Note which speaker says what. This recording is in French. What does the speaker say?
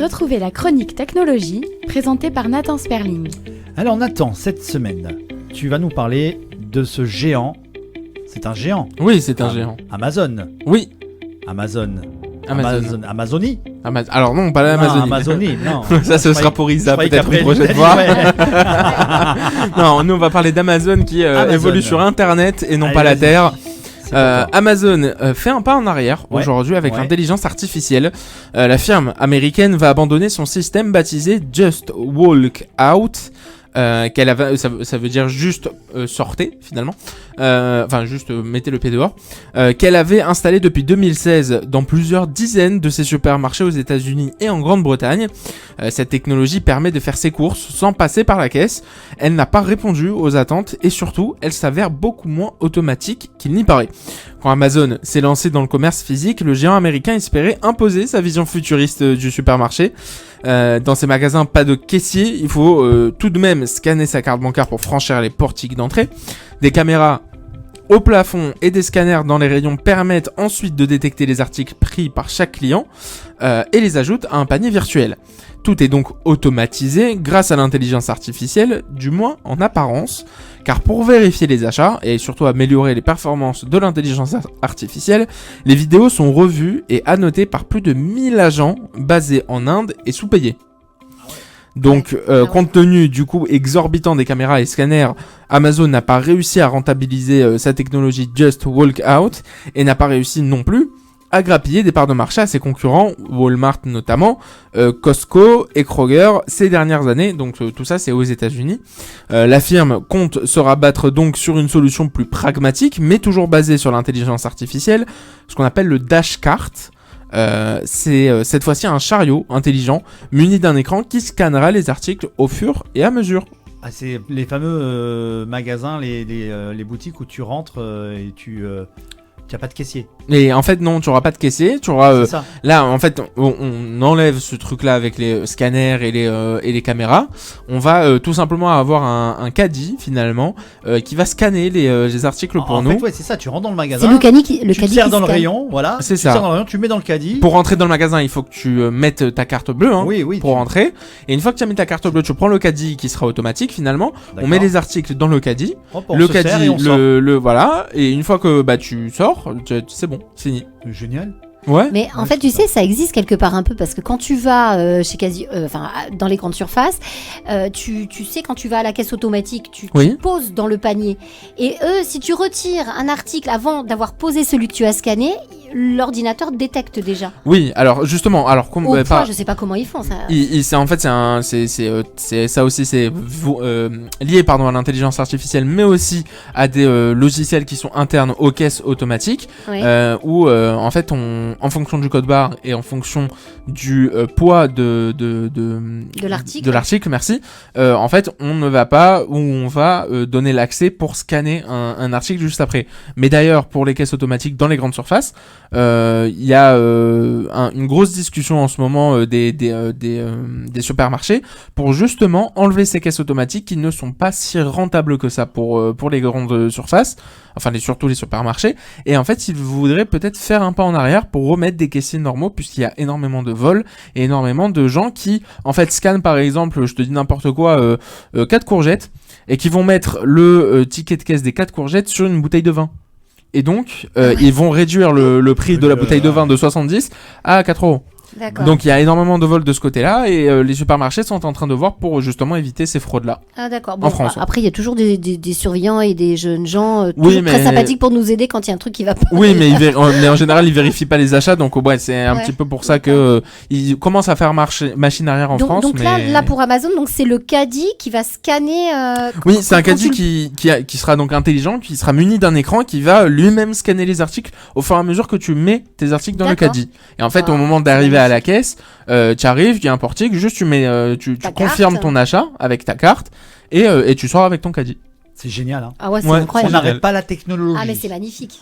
Speaker 1: Retrouvez la chronique technologie présentée par Nathan Sperling.
Speaker 2: Alors Nathan, cette semaine, tu vas nous parler de ce géant. C'est un géant.
Speaker 3: Oui, c'est un géant.
Speaker 2: Amazon.
Speaker 3: Oui.
Speaker 2: Amazonie.
Speaker 3: Alors non, pas l'Amazonie.
Speaker 2: Non, Amazonie, non.
Speaker 3: Ça, ce sera pour Isa peut-être une prochaine fois. Non, nous on va parler d'Amazon qui évolue sur Internet et non pas la Terre. Amazon fait un pas en arrière aujourd'hui avec l'intelligence artificielle. La firme américaine va abandonner son système baptisé Just Walk Out. Ça veut dire juste sortez finalement, juste mettez le pied dehors, qu'elle avait installé depuis 2016 dans plusieurs dizaines de ses supermarchés aux États-Unis et en Grande-Bretagne. Cette technologie permet de faire ses courses sans passer par la caisse. Elle n'a pas répondu aux attentes et surtout elle s'avère beaucoup moins automatique qu'il n'y paraît. Quand Amazon s'est lancé dans le commerce physique, le géant américain espérait imposer sa vision futuriste du supermarché. Dans ces magasins, pas de caissier, il faut tout de même scanner sa carte bancaire pour franchir les portiques d'entrée. Des caméras au plafond et des scanners dans les rayons permettent ensuite de détecter les articles pris par chaque client et les ajoutent à un panier virtuel. Tout est donc automatisé grâce à l'intelligence artificielle, du moins en apparence, car pour vérifier les achats et surtout améliorer les performances de l'intelligence artificielle, les vidéos sont revues et annotées par plus de 1000 agents basés en Inde et sous-payés. Donc, compte tenu du coût exorbitant des caméras et scanners, Amazon n'a pas réussi à rentabiliser sa technologie Just Walk Out et n'a pas réussi non plus à grappiller des parts de marché à ses concurrents, Walmart notamment, Costco et Kroger ces dernières années. Donc tout ça c'est aux États-Unis. La firme compte se rabattre donc sur une solution plus pragmatique, mais toujours basée sur l'intelligence artificielle, ce qu'on appelle le Dashcart. C'est cette fois-ci un chariot intelligent muni d'un écran qui scannera les articles au fur et à mesure.
Speaker 2: Ah, c'est les fameux magasins, les boutiques où tu rentres et tu n'as pas de caissier.
Speaker 3: Et en fait non, tu auras pas de caissier, tu auras là en fait on enlève ce truc là avec les scanners et les caméras. On va tout simplement avoir un caddie finalement qui va scanner les articles pour nous.
Speaker 2: En fait ouais, c'est ça, tu rentres dans le magasin.
Speaker 4: C'est le caddie qui
Speaker 2: te sers dans le rayon, voilà.
Speaker 3: C'est
Speaker 2: tu
Speaker 3: ça.
Speaker 2: Sers dans le rayon, tu mets dans le caddie.
Speaker 3: Pour rentrer dans le magasin, il faut que tu mettes ta carte bleue pour rentrer. Et une fois que tu as mis ta carte bleue, tu prends le caddie qui sera automatique finalement.
Speaker 2: D'accord.
Speaker 3: On met les articles dans le caddie.
Speaker 2: Hop,
Speaker 3: le caddie le voilà, et une fois que tu sors, c'est bon, c'est fini.
Speaker 2: Génial.
Speaker 3: Ouais.
Speaker 4: Mais en fait, tu sais, ça existe quelque part un peu parce que quand tu vas chez dans les grandes surfaces, tu sais, quand tu vas à la caisse automatique, tu poses dans le panier. Et eux, si tu retires un article avant d'avoir posé celui que tu as scanné, l'ordinateur détecte déjà.
Speaker 3: Oui, alors justement,
Speaker 4: je sais pas comment ils font ça.
Speaker 3: C'est ça aussi, c'est lié à l'intelligence artificielle, mais aussi à des logiciels qui sont internes aux caisses automatiques, où en fait en fonction du code barre et en fonction du poids de l'article, merci. En fait, on ne va pas où on va donner l'accès pour scanner un article juste après. Mais d'ailleurs, pour les caisses automatiques dans les grandes surfaces, il y a une grosse discussion en ce moment des supermarchés pour justement enlever ces caisses automatiques qui ne sont pas si rentables que ça pour les grandes surfaces, enfin surtout les supermarchés. Et en fait, ils voudraient peut-être faire un pas en arrière pour remettre des caissiers normaux, puisqu'il y a énormément de vols et énormément de gens qui en fait scannent par exemple, je te dis n'importe quoi, 4 courgettes et qui vont mettre le ticket de caisse des 4 courgettes sur une bouteille de vin. Et donc, ils vont réduire le prix de la bouteille de vin de 70 à 4 €.
Speaker 4: D'accord.
Speaker 3: Donc il y a énormément de vols de ce côté-là et les supermarchés sont en train de voir pour justement éviter ces fraudes-là.
Speaker 4: Ah d'accord.
Speaker 3: En France.
Speaker 4: Après il y a toujours des surveillants et des jeunes gens très sympathiques pour nous aider quand il y a un truc qui va pas.
Speaker 3: Oui, mais en général ils vérifient pas les achats, donc c'est un petit peu pour ça que ils commencent à faire machine arrière en France.
Speaker 4: Donc là pour Amazon, donc c'est le caddie qui va scanner.
Speaker 3: Oui, c'est un caddie qui sera donc intelligent, qui sera muni d'un écran, qui va lui-même scanner les articles au fur et à mesure que tu mets tes articles dans le caddie. Et en fait au moment d'arriver à la caisse, tu arrives, il y a un portique, juste tu confirmes ton achat avec ta carte et tu sors avec ton caddie.
Speaker 2: C'est génial, hein.
Speaker 4: Ah ouais, c'est incroyable.
Speaker 2: On n'arrête pas la technologie.
Speaker 4: Ah mais c'est magnifique.